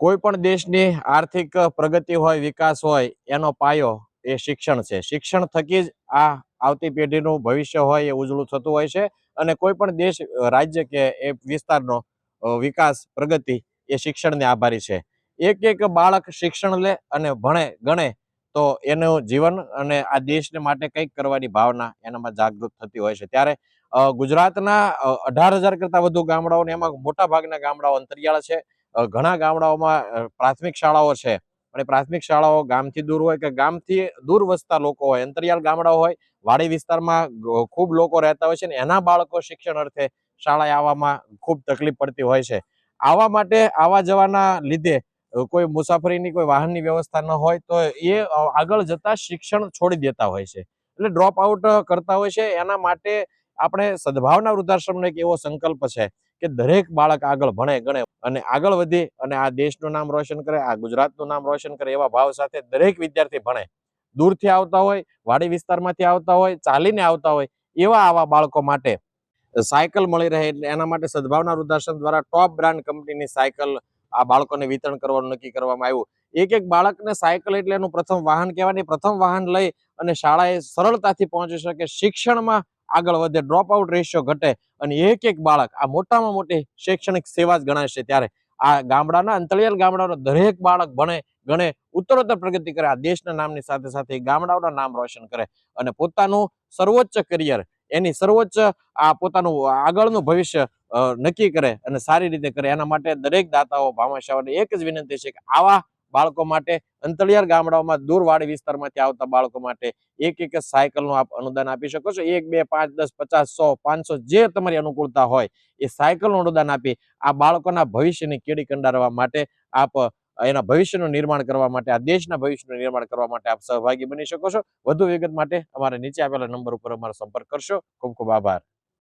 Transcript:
કોઈ પણ દેશની આર્થિક પ્રગતિ હોય, વિકાસ હોય, એનો પાયો એ શિક્ષણ છે. શિક્ષણ થકી જ આ આવતી પેઢીનું ભવિષ્ય હોય એ ઉજળું થતું હોય છે. અને કોઈ પણ દેશ, રાજ્ય કે એ વિસ્તારનો વિકાસ, પ્રગતિ એ શિક્ષણને આભારી છે. એક એક બાળક શિક્ષણ લે અને ભણે ગણે તો એનું જીવન અને આ દેશને માટે કંઈક કરવાની ભાવના એનામાં જાગૃત થતી હોય છે. ત્યારે ગુજરાતના 18,000 કરતા વધુ ગામડાઓને, એમાં મોટા ભાગના ગામડાઓ અંતરિયાળ છે. ઘણા ગામડાઓમાં પ્રાથમિક શાળાઓ છે, અને પ્રાથમિક શાળાઓ ગામથી દૂર હોય કે ગામથી દૂર વસતા લોકો હોય, અંતરિયાળ ગામડાઓ હોય, વાડી વિસ્તારમાં ખૂબ લોકો રહેતા હોય છે, ને એના બાળકો શિક્ષણ અર્થે શાળાએ આવવામાં ખૂબ તકલીફ પડતી હોય છે. આવા માટે આવવા જવાના લીધે કોઈ મુસાફરીની, કોઈ વાહનની વ્યવસ્થા ન હોય તો એ આગળ જતા શિક્ષણ છોડી દેતા હોય છે, એટલે ડ્રોપ આઉટ કરતા હોય છે. એના માટે આપણે સદભાવના વૃદ્ધાશ્રમનો એક એવો સંકલ્પ છે કે દરેક બાળક આગળ ભણે ગણે અને આગળ વધી અને આ દેશનું નામ રોશન કરે, આ ગુજરાતનું નામ રોશન કરે, એવા ભાવ સાથે દરેક વિદ્યાર્થી ભણે. દૂરથી આવતા હોય, વાડી વિસ્તારમાંથી આવતા હોય, ચાલીને આવતા હોય, આવા બાળકો માટે સાયકલ મળી રહે, એટલે એના માટે સદભાવના વૃદ્ધાશ્રમ દ્વારા ટોપ બ્રાન્ડ કંપનીની સાયકલ આ બાળકોને વિતરણ કરવાનું નક્કી કરવામાં આવ્યું. એક એક બાળકને સાયકલ એટલે એનું પ્રથમ વાહન કહેવાની. પ્રથમ વાહન લઈ અને શાળાએ સરળતાથી પહોંચી શકે, શિક્ષણમાં આગળ વધે, ડ્રોપ આઉટ રેશિયો ઘટે, અને એક એક બાળક આ મોટામાં મોટી શૈક્ષણિક સેવા જ ગણાય છે. ત્યારે આ ગામડાના, અંતરિયાળ ગામડાનો દરેક બાળક ભણે ગણે, ઉત્તરોત્તર પ્રગતિ કરે, આ દેશના નામની સાથે સાથે ગામડાઓના નામ રોશન કરે અને પોતાનું સર્વોચ્ચ કરિયર, એની સર્વોચ્ચ આ પોતાનું આગળનું ભવિષ્ય નક્કી કરે અને સારી રીતે કરે. એના માટે દરેક દાતાઓ, ભામાશાહોને એક જ વિનંતી છે કે આવા બાળકો માટે, અંતરિયાળ ગામડાઓમાં દૂરવાળી વિસ્તારમાંથી આવતા બાળકો માટે એક એક સાયકલનું આપ અનુદાન આપી શકો છો. 1, 2, 5, 10, 50, 100, 500 જે તમારી અનુકૂળતા હોય એ સાયકલનું અનુદાન આપી આ બાળકોના ભવિષ્યની કેડી કંડારવા માટે, આપ એના ભવિષ્યનું નિર્માણ કરવા માટે, આ દેશના ભવિષ્યનું નિર્માણ કરવા માટે આપ સહભાગી બની શકો છો. વધુ વિગત માટે અમારે નીચે આપેલા નંબર ઉપર અમારો સંપર્ક કરશો. ખૂબ ખૂબ આભાર.